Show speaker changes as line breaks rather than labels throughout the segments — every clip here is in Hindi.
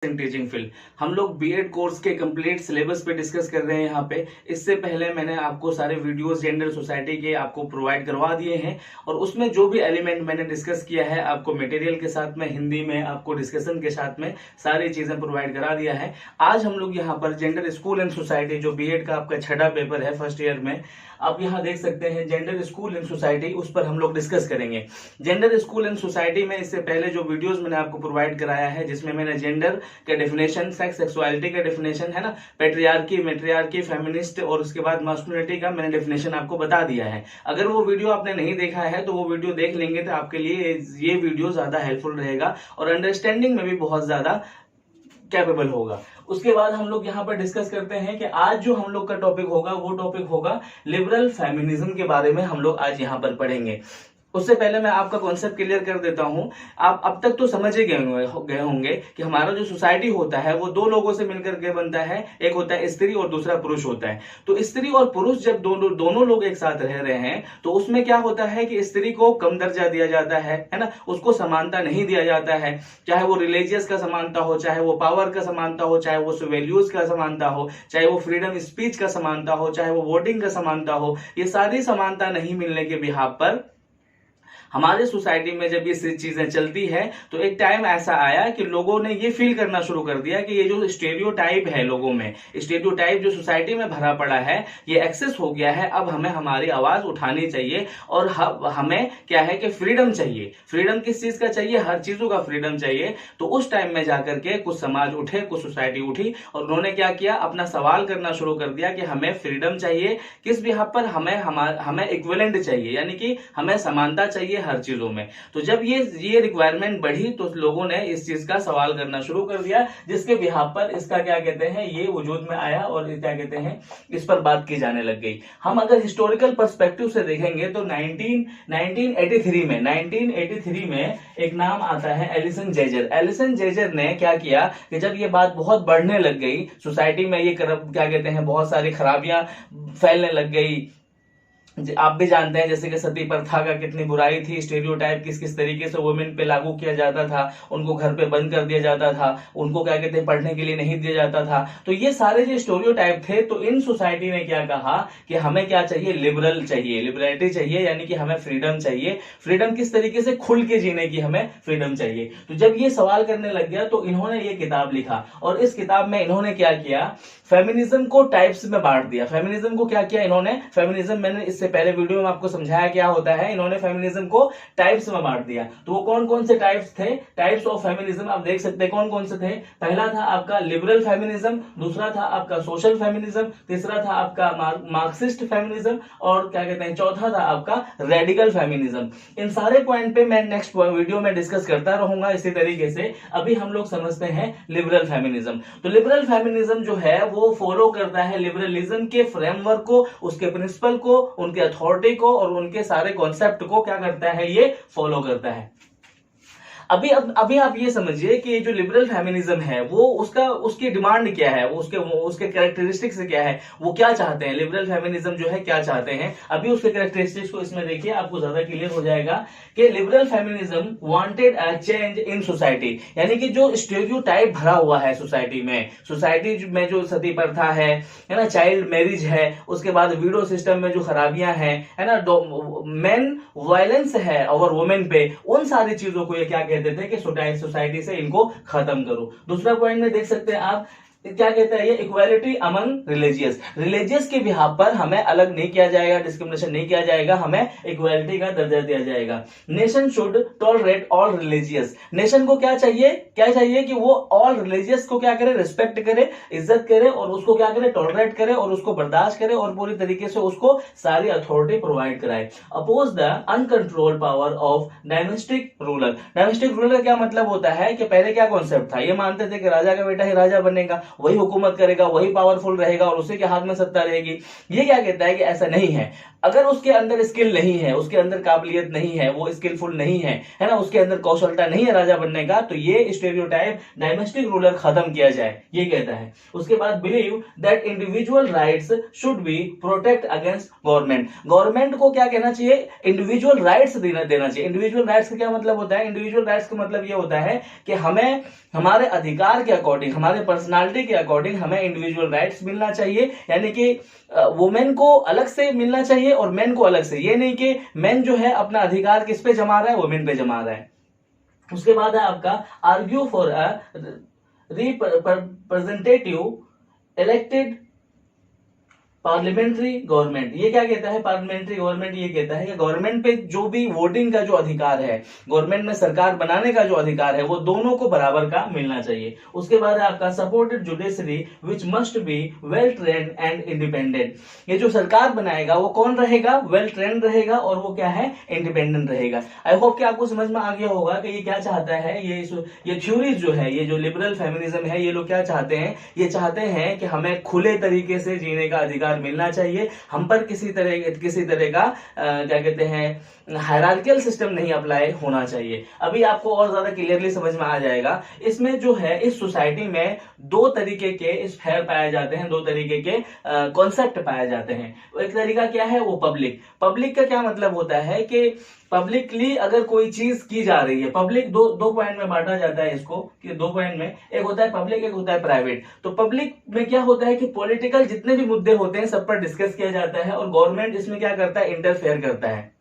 इन टीचिंग फील्ड हम लोग बीएड कोर्स के कंप्लीट सिलेबस पे डिस्कस कर रहे हैं यहाँ पे। इससे पहले मैंने आपको सारे वीडियोस जेंडर सोसाइटी के आपको प्रोवाइड करवा दिए हैं और उसमें जो भी एलिमेंट मैंने डिस्कस किया है आपको मटेरियल के साथ में हिंदी में आपको डिस्कशन के साथ में सारी चीजें प्रोवाइड करा दिया है। आज हम लोग यहाँ पर जेंडर स्कूल एंड सोसाइटी जो बीएड का आपका छठा पेपर है फर्स्ट ईयर में, आप यहाँ देख सकते हैं जेंडर स्कूल एंड सोसाइटी, उस पर हम लोग डिस्कस करेंगे। जेंडर स्कूल एंड सोसाइटी में इससे पहले जो वीडियोस मैंने आपको प्रोवाइड कराया है जिसमें मैंने जेंडर का डेफिनेशन, सेक्स, सेक्सुअलिटी का डेफिनेशन है ना, पेट्रियार्की, मेट्रियार्की, फेमिनिस्ट और उसके बाद मास्कुलिनिटी का मैंने डेफिनेशन आपको बता दिया है। अगर वो वीडियो आपने नहीं देखा है तो वो वीडियो देख लेंगे तो आपके लिए ये वीडियो ज्यादा हेल्पफुल रहेगा और अंडरस्टैंडिंग में भी बहुत ज्यादा कैपेबल होगा। उसके बाद हम लोग यहाँ पर डिस्कस करते हैं कि आज जो हम लोग का टॉपिक होगा वो टॉपिक होगा लिबरल फेमिनिज्म के बारे में हम लोग आज यहाँ पर पढ़ेंगे। उससे पहले मैं आपका कॉन्सेप्ट क्लियर कर देता हूं। आप अब तक तो समझ ही गए होंगे कि हमारा जो सोसाइटी होता है वो दो लोगों से मिलकर के बनता है, एक होता है स्त्री और दूसरा पुरुष होता है। तो स्त्री और पुरुष जब दोनों लोग एक साथ रह रहे हैं तो उसमें क्या होता है कि स्त्री को कम दर्जा दिया जाता है ना, उसको समानता नहीं दिया जाता है, चाहे वो रिलीजियस का समानता हो, चाहे वो पावर का समानता हो, चाहे वो वैल्यूज का समानता हो, चाहे वो फ्रीडम स्पीच का समानता हो, चाहे वो वोटिंग का समानता हो। ये सारी समानता नहीं मिलने के बिहाफ पर हमारे सोसाइटी में जब ये चीजें चलती है तो एक टाइम ऐसा आया कि लोगों ने ये फील करना शुरू कर दिया कि ये जो स्टेरियोटाइप है लोगों में, स्टेरियोटाइप जो सोसाइटी में भरा पड़ा है ये एक्सेस हो गया है। अब हमें हमारी आवाज उठानी चाहिए और हमें क्या है कि फ्रीडम चाहिए। फ्रीडम किस चीज का चाहिए? हर चीजों का फ्रीडम चाहिए। तो उस टाइम में जाकर के कुछ समाज उठे, कुछ सोसाइटी उठी और उन्होंने क्या किया, अपना सवाल करना शुरू कर दिया कि हमें फ्रीडम चाहिए, किस बिहाफ पर? हमें इक्विवेलेंट चाहिए, यानी कि हमें समानता चाहिए हर चीजों में। तो जब ये रिक्वायरमेंट बढ़ी तो लोगों ने इस चीज का सवाल करना शुरू कर दिया, जिसके बिहाफ पर इसका क्या कहते हैं, ये वजूद में आया और क्या कहते हैं, इस पर बात की जाने लग गई। हम अगर हिस्टोरिकल पर्सपेक्टिव से देखेंगे तो 1983 में एक नाम आता है एलिसन जेजर। एलिसन जेजर ने क्या किया कि जब ये बात बहुत बढ़ने लग गई सोसाइटी में, ये क्या कहते हैं, बहुत सारी खराबियां फैलने लग गई। आप भी जानते हैं जैसे कि सती प्रथा का कितनी बुराई थी, स्टेरियोटाइप किस किस तरीके से वुमेन पे लागू किया जाता था, उनको घर पे बंद कर दिया जाता था, उनको क्या कहते हैं पढ़ने के लिए नहीं दिया जाता था। तो ये सारे जो स्टेरियोटाइप थे, तो इन सोसाइटी ने क्या कहा कि हमें क्या चाहिए, लिबरल चाहिए, लिबरलिटी चाहिए, यानी कि हमें फ्रीडम चाहिए। फ्रीडम किस तरीके से? खुल के जीने की हमें फ्रीडम चाहिए। तो जब ये सवाल करने लग गया तो इन्होंने ये किताब लिखा और इस किताब में इन्होंने क्या किया, फेमिनिज्म को टाइप्स में बांट दिया। फेमिनिज्म को क्या किया इन्होंने, फेमिनिज्म मैंने इससे पहले वीडियो में आपको समझाया क्या होता है, इन्होंने फेमिनिज्म को टाइप्स में बांट दिया। तो वो कौन कौन से टाइप्स थे, टाइप्स ऑफ फेमिनिज्म आप देख सकते हैं कौन कौन से थे। पहला था आपका लिबरल फेमिनिज्म, दूसरा था आपका सोशल फेमिनिज्म, तीसरा था आपका मार्क्सिस्ट फेमिनिज्म और क्या कहते हैं चौथा था आपका रेडिकल फेमिनिज्म। इन सारे पॉइंट पे मैं नेक्स्ट वीडियो में डिस्कस करता रहूंगा इसी तरीके से। अभी हम लोग समझते हैं लिबरल फेमिनिज्म। तो लिबरल फेमिनिज्म जो है वो फॉलो करता है लिबरलिज्म के फ्रेमवर्क को, उसके प्रिंसिपल को, उनके अथॉरिटी को और उनके सारे कॉन्सेप्ट को क्या करता है, ये फॉलो करता है। अभी आप ये समझिए कि ये जो लिबरल फेमिनिज्म है वो उसकी डिमांड क्या है, वो उसके कैरेक्टरिस्टिक्स क्या है, वो क्या चाहते हैं, लिबरल फेमिनिज्म जो है क्या चाहते हैं। अभी उसके कैरेक्टरिस्टिक्स को इसमें देखिए, आपको ज्यादा क्लियर हो जाएगा कि liberal feminism wanted a change in society, यानी कि जो स्टेरियोटाइप भरा हुआ है सोसाइटी में जो सती प्रथा है ना, चाइल्ड मैरिज है, उसके बाद वीडो सिस्टम में जो खराबियां हैं है ना, मेन वायलेंस है ओवर वुमेन पे, उन सारी चीजों को ये क्या कहते थे कि सोसाइटी से इनको खत्म करो। दूसरा पॉइंट में देख सकते हैं आप क्या कहता है, ये इक्वालिटी अमंग रिलीजियस के बिहाफ पर हमें अलग नहीं किया जाएगा, डिस्क्रिमिनेशन नहीं किया जाएगा, हमें इक्वालिटी का दर्जा दिया जाएगा। Nation should tolerate all religious, nation को क्या चाहिए कि वो ऑल रिलीजियस को क्या करे, रिस्पेक्ट करे, इज्जत करे और उसको क्या करे, टॉलरेट करे और उसको बर्दाश्त करे और पूरी तरीके से उसको सारी अथॉरिटी प्रोवाइड कराए। Oppose the uncontrolled power of dynastic ruler. Dynastic ruler का क्या मतलब होता है कि पहले क्या कॉन्सेप्ट था, ये मानते थे कि राजा का बेटा ही राजा बनेगा, वही हुकूमत करेगा, वही पावरफुल रहेगा और उसी के हाथ में सत्ता रहेगी। ये क्या कहता है कि ऐसा नहीं है। अगर उसके अंदर स्किल नहीं है, उसके अंदर काबिलियत नहीं है, वो स्किलफुल नहीं है ना, उसके अंदर कौशलता नहीं है राजा बनने का, तो ये स्टेरियोटाइप डायनेस्टिक रूलर खत्म किया जाए, ये कहता है। उसके बाद believe that individual rights should be protect against government. Government को क्या कहना चाहिए, इंडिविजुअल राइट्स देना चाहिए। इंडिविजुअल राइट्स का क्या मतलब होता है, इंडिविजुअल राइट्स का मतलब ये होता है कि हमें हमारे अधिकार के अकॉर्डिंग, हमारे पर्सनालिटी के अकॉर्डिंग हमें इंडिविजुअल राइट्स मिलना चाहिए, यानी कि वुमेन को अलग से मिलना चाहिए और मेन को अलग से। ये नहीं कि मेन जो है अपना अधिकार किस पे जमा रहा है, वुमेन पे जमा रहा है। उसके बाद है आपका argue for a representative elected parliamentary government. ये क्या कहता है, पार्लियामेंट्री गवर्नमेंट ये कहता है कि गवर्नमेंट पे जो भी वोटिंग का जो अधिकार है, गवर्नमेंट में सरकार बनाने का जो अधिकार है, वो दोनों को बराबर का मिलना चाहिए। उसके बाद है आपका supported judiciary which must be well trained and independent. ये जो सरकार बनाएगा वो कौन रहेगा, वेल ट्रेन्ड रहेगा और वो क्या है, इंडिपेंडेंट रहेगा। आई होप कि आपको समझ में आ गया होगा कि ये क्या चाहता है, ये थ्योरीज जो है, ये जो लिबरल फेमिनिज्म है, ये लोग क्या चाहते हैं, ये चाहते हैं कि हमें खुले तरीके से जीने का अधिकार मिलना चाहिए, हम पर किसी तरह का क्या कहते हैं हायरार्कियल सिस्टम नहीं अप्लाई होना चाहिए। अभी आपको और ज्यादा क्लियरली समझ में आ जाएगा। इसमें जो है, इस सोसाइटी में दो तरीके के स्फेयर पाए जाते हैं, दो तरीके के कॉन्सेप्ट पाए जाते हैं। एक तरीका क्या है, वो पब्लिक का क्या मतलब होता है कि पब्लिकली अगर कोई चीज की जा रही है, पब्लिक दो पॉइंट में बांटा जाता है इसको, कि दो पॉइंट में, एक होता है पब्लिक, एक होता है प्राइवेट। तो पब्लिक में क्या होता है कि पॉलिटिकल जितने भी मुद्दे होते हैं सब पर डिस्कस किया जाता है और गवर्नमेंट इसमें क्या करता है, इंटरफेयर करता है।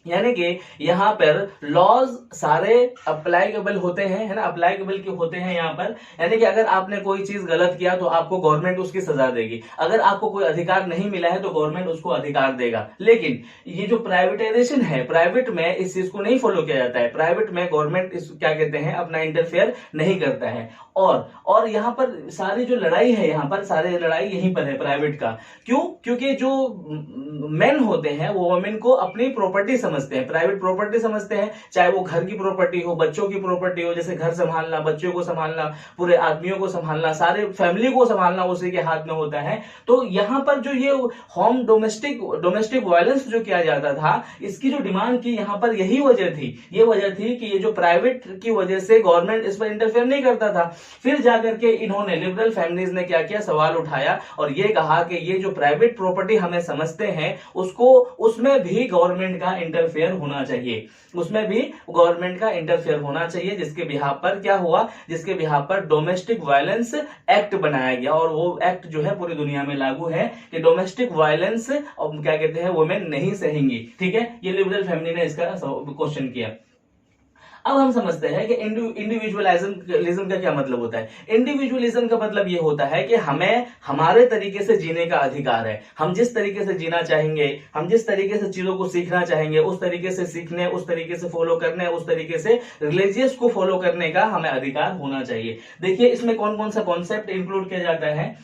यानी कि यहाँ पर लॉज सारे अप्लाइकेबल होते हैं, है ना, अप्लाइकेबल के होते हैं यहाँ पर। यानी कि अगर आपने कोई चीज गलत किया तो आपको गवर्नमेंट उसकी सजा देगी, अगर आपको कोई अधिकार नहीं मिला है तो गवर्नमेंट उसको अधिकार देगा। लेकिन ये जो प्राइवेटाइजेशन है, प्राइवेट में इस चीज को नहीं फॉलो किया जाता है। प्राइवेट में गवर्नमेंट इस क्या कहते हैं, अपना इंटरफेयर नहीं करता है। और यहाँ पर सारी जो लड़ाई है, यहाँ पर सारी लड़ाई यहीं पर है प्राइवेट का। क्यों? क्योंकि जो मेन होते हैं वो वुमेन को अपनी प्रॉपर्टी समझते हैं, प्राइवेट प्रॉपर्टी समझते हैं, चाहे वो घर की प्रॉपर्टी हो, बच्चों की प्रॉपर्टी हो, जैसे घर संभालना, बच्चों को संभालना, पूरे आदमियों को संभालना, सारे फैमिली को संभालना उसी के हाथ में होता है। तो यहाँ पर जो ये होम डोमेस्टिक वायलेंस जो किया जाता था, इसकी जो डिमांड की यहाँ पर यही वजह थी, ये वजह थी कि ये जो प्राइवेट की वजह से गवर्नमेंट इस पर इंटरफेयर नहीं करता था। फिर जाकर के इन्होंने, लिबरल फैमिलीज ने क्या किया, सवाल उठाया और ये कहा कि ये जो प्राइवेट प्रॉपर्टी हमें समझते हैं उसमें भी गवर्नमेंट का इंटरफेयर होना चाहिए, उसमें भी गवर्नमेंट का इंटरफेयर होना चाहिए। जिसके बिहाफ पर क्या हुआ, जिसके बिहाफ पर डोमेस्टिक वायलेंस एक्ट बनाया गया और वो एक्ट जो है पूरी दुनिया में लागू है कि डोमेस्टिक वायलेंस क्या कहते हैं, वुमेन नहीं सहेंगी। ठीक है, ये लिबरल फैमिली ने इसका क्वेश्चन किया। अब हम समझते हैं कि इंडिविजुअलिज्म का क्या मतलब होता है। इंडिविजुअलिज्म का मतलब ये होता है कि हमें हमारे तरीके से जीने का अधिकार है, हम जिस तरीके से जीना चाहेंगे, हम जिस तरीके से चीजों को सीखना चाहेंगे, उस तरीके से सीखने, उस तरीके से फॉलो करने, उस तरीके से रिलीजियस को फॉलो करने का हमें अधिकार होना चाहिए। देखिए इसमें कौन कौन सा कॉन्सेप्ट इंक्लूड किया जाता है।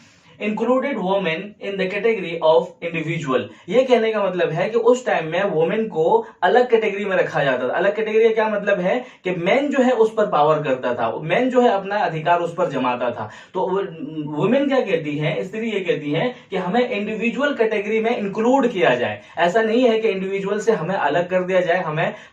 Included women in the category of individual. ये कहने का मतलब है कि उस टाइम में वोमेन को अलग कैटेगरी में रखा जाता था। अलग कैटेगरी का क्या मतलब है कि मेन जो है उस पर पावर करता था, मेन जो है अपना अधिकार उस पर जमाता था। तो वुमेन क्या कहती है, स्त्री ये कहती है कि हमें इंडिविजुअल कैटेगरी में इंक्लूड किया जाए। ऐसा नहीं है कि इंडिविजुअल से हमें अलग कर दिया जाए,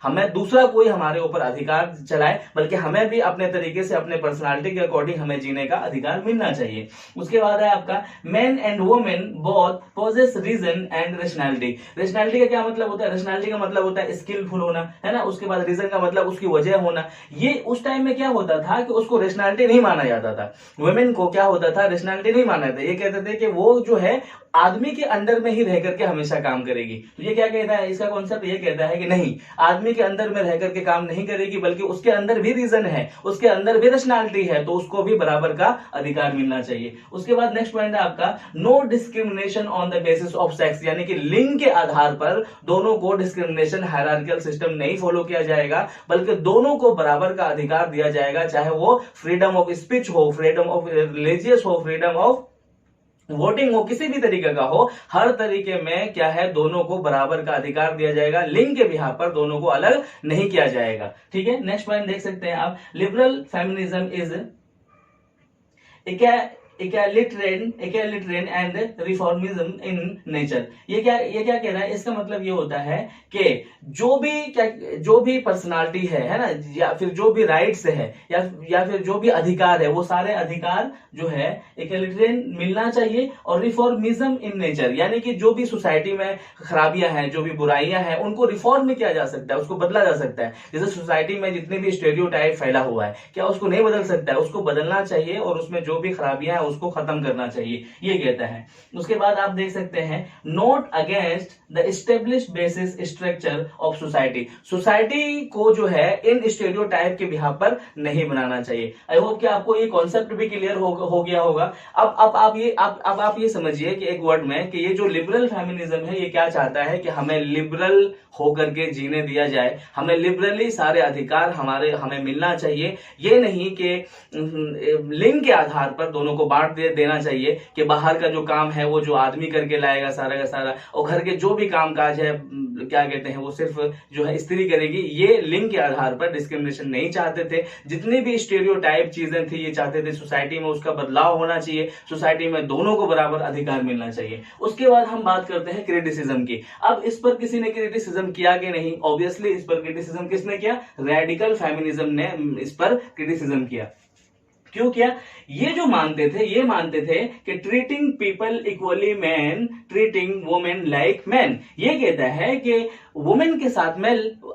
हमें दूसरा कोई हमारे ऊपर अधिकार चलाए, बल्कि हमें भी अपने तरीके से, अपने पर्सनालिटी के अकॉर्डिंग हमें जीने का अधिकार मिलना चाहिए। उसके बाद है आपका men and women both possess reason and rationality। rationality का क्या मतलब होता है, rationality का मतलब होता है स्किलफुल होना, है ना। उसके बाद reason का मतलब उसकी वजह होना। ये उस टाइम में क्या होता था कि उसको rationality नहीं माना जाता था, women को क्या होता था, rationality नहीं माना जाता। ये कहते थे कि वो जो है आदमी के अंडर में ही रह करके हमेशा काम करेगी। तो ये क्या कहता है, इसका कॉन्सेप्ट ये कहता है कि नहीं, आदमी के अंदर में रह करके काम नहीं करेगी, बल्कि उसके अंदर भी रीजन है, उसके अंदर भी रैशनैलिटी है, तो उसको भी बराबर का अधिकार मिलना चाहिए। उसके बाद नेक्स्ट पॉइंट है आपका no discrimination on the basis of sex, यानी कि लिंग के आधार पर दोनों को डिस्क्रिमिनेशन, हायरार्कियल सिस्टम नहीं फॉलो किया जाएगा, बल्कि दोनों को बराबर का अधिकार दिया जाएगा, चाहे वो फ्रीडम ऑफ स्पीच हो, फ्रीडम ऑफ रिलीजियस हो, फ्रीडम ऑफ वोटिंग हो, किसी भी तरीके का हो, हर तरीके में क्या है, दोनों को बराबर का अधिकार दिया जाएगा। लिंग के बिहाफ पर दोनों को अलग नहीं किया जाएगा। ठीक है, नेक्स्ट पॉइंट देख सकते हैं आप, liberal feminism is egalitarian and reformism in nature. ये क्या कह रहा है, इसका मतलब ये होता है कि जो भी पर्सनालिटी है ना, या फिर जो भी राइट्स है या फिर जो भी अधिकार है, वो सारे अधिकार जो है इक्वलिटेरियन मिलना चाहिए। और रिफॉर्मिज्म इन नेचर यानी कि जो भी सोसाइटी में खराबियां हैं, जो भी बुराइयां हैं, उनको रिफॉर्म किया जा सकता है, उसको बदला जा सकता है। जैसे सोसाइटी में जितने भी स्टेरियोटाइप फैला हुआ है, क्या उसको नहीं बदल सकता है? उसको बदलना चाहिए और उसमें जो भी खराबियां हैं उसको खत्म करना चाहिए, ये कहता है। उसके बाद आप देख सकते हैं note against the established basis structure of society. Society को जो है इन स्टेरियोटाइप के बिहाफ पर नहीं बनाना चाहिए। आई होप कि आपको ये कॉन्सेप्ट भी क्लियर हो गया होगा। अब आप ये समझिए कि एक वर्ड में कि ये जो लिबरल फेमिनिज्म है, ये क्या चाहता है कि हमें लिबरल होकर के जीने दिया जाए, हमें लिबरली सारे अधिकार हमें मिलना चाहिए। ये नहीं कि लिंग के आधार पर दोनों को बांट देना चाहिए कि बाहर का जो काम है वो जो आदमी करके लाएगा सारा का सारा, और घर के जो भी काम काज है क्या कहते हैं वो सिर्फ जो है स्त्री करेगी। ये लिंग के आधार पर डिस्क्रिमिनेशन नहीं चाहते थे। जितनी भी स्टेरियोटाइप चीजें थी, ये चाहते थे सोसाइटी में उसका बदलाव होना चाहिए, सोसाइटी में दोनों को बराबर अधिकार मिलना चाहिए। उसके बाद हम बात करते हैं क्रिटिसिज्म की। अब इस पर किसी ने क्रिटिसिज्म किया कि नहीं? ऑब्वियसली इस पर क्रिटिसिज्म किसने किया? रेडिकल फेमिनिज्म ने इस पर क्रिटिसिज्म किया। क्यों किया? ये मानते थे कि treating people equally man treating women like man. ये कहता है कि वुमेन के साथ में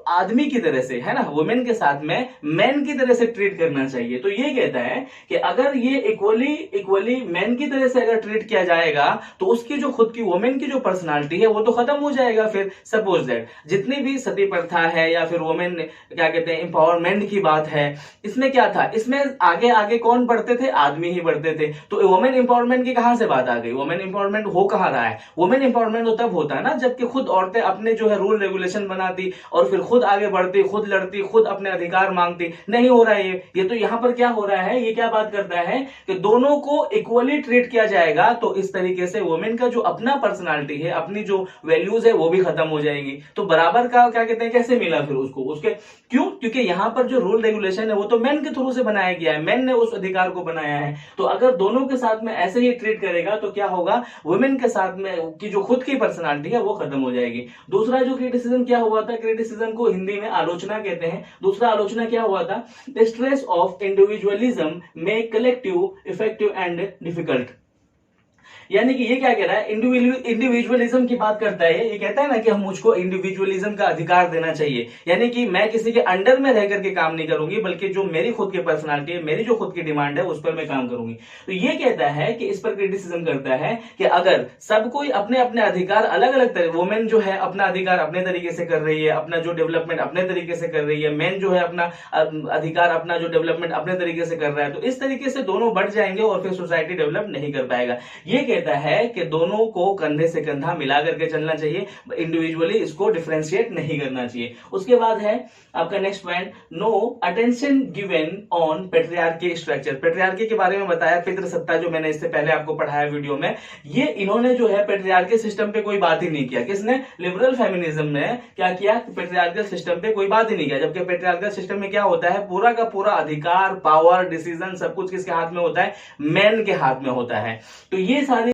आदमी की तरह से, है ना, वुमेन के साथ में मैन की तरह से ट्रीट करना चाहिए। तो ये कहता है कि अगर ये इक्वली मैन की तरह से अगर ट्रीट किया जाएगा तो उसकी जो खुद की वुमेन की जो पर्सनालिटी है वो तो खत्म हो जाएगा। फिर सपोज दैट जितनी भी सती प्रथा है या फिर वुमेन क्या कहते हैं एम्पावरमेंट की बात है, इसमें क्या था? इसमें आगे आगे कौन बढ़ते थे? आदमी ही बढ़ते थे। तो वुमेन एम्पावरमेंट की कहां से बात आ गई? वुमेन एम्पावरमेंट हो कहां रहा है? वुमेन एम्पावरमेंट तो तब होता है ना जबकि खुद औरतें अपने जो है रूल रेगुलेशन बनाती और फिर खुद आगे बढ़ती, खुद लड़ती, खुद अपने अधिकार मांगती। नहीं हो रहा है ये तो यहां पर क्या हो रहा है? ये क्या बात करता है कि दोनों को इक्वली ट्रीट किया जाएगा। तो इस तरीके से वुमेन का जो अपना पर्सनालिटी है, अपनी जो वैल्यूज है वो भी खत्म हो जाएगी। तो बराबर का क्या कहते हैं कैसे मिला फिर उसको? उसके क्यों? क्योंकि यहां पर जो रूल रेगुलेशन है वो तो मैन के थ्रू से बनाया गया है, मैन ने उस अधिकार को बनाया है। तो अगर दोनों के साथ में ऐसे ही ट्रीट करेगा तो क्या होगा? वुमेन के साथ में की जो खुद की पर्सनालिटी है वो खत्म हो जाएगी। दूसरा जो क्रिटिसिज्म क्या हुआ था? क्रिटिसिज्म को हिंदी में आलोचना कहते हैं। दूसरा आलोचना क्या हुआ था? Stress of individualism make collective effective and difficult. यानी कि ये क्या कह रहा है? इंडिविजुअलिज्म की बात करता है। ये कहता है ना कि हम मुझको इंडिविजुअलिज्म का अधिकार देना चाहिए, यानी कि मैं किसी के अंडर में रह करके काम नहीं करूंगी, बल्कि जो मेरी खुद की पर्सनालिटी है, मेरी जो खुद की डिमांड है उस पर मैं काम करूंगी। तो ये कहता है कि इस पर क्रिटिसिज्म करता है कि अगर सब कोई अपने अपने अधिकार अलग अलग तरह, वुमेन जो है अपना अधिकार अपने तरीके से कर रही है, अपना जो डेवलपमेंट अपने तरीके से कर रही है, मैन जो है अपना अधिकार अपना जो डेवलपमेंट अपने तरीके से कर रहा है, तो इस तरीके से दोनों बढ़ जाएंगे और फिर सोसाइटी डेवलप नहीं कर पाएगा। ये कहता है कि दोनों को कंधे से कंधा मिला करके चलना चाहिए, इंडिविजुअली इसको डिफरेंशिएट नहीं करना चाहिए। उसके बाद है आपका next point, no attention given on patriarchy structure. Patriarchy के बारे में बताया, पितृसत्ता जो मैंने इससे पहले आपको पढ़ाया वीडियो में, ये इन्होंने जो है पेट्रियार्की सिस्टम पे कोई बात ही नहीं किया। किसने? लिबरल फेमिनिज्म ने क्या किया? पेट्रियार्कल सिस्टम पे कोई बात ही नहीं किया। जबकि पेट्रियार्कल सिस्टम में क्या होता है? पूरा का पूरा अधिकार, पावर, डिसीजन सब कुछ किसके हाथ में होता है? मैन के हाथ में होता है। तो ये सारी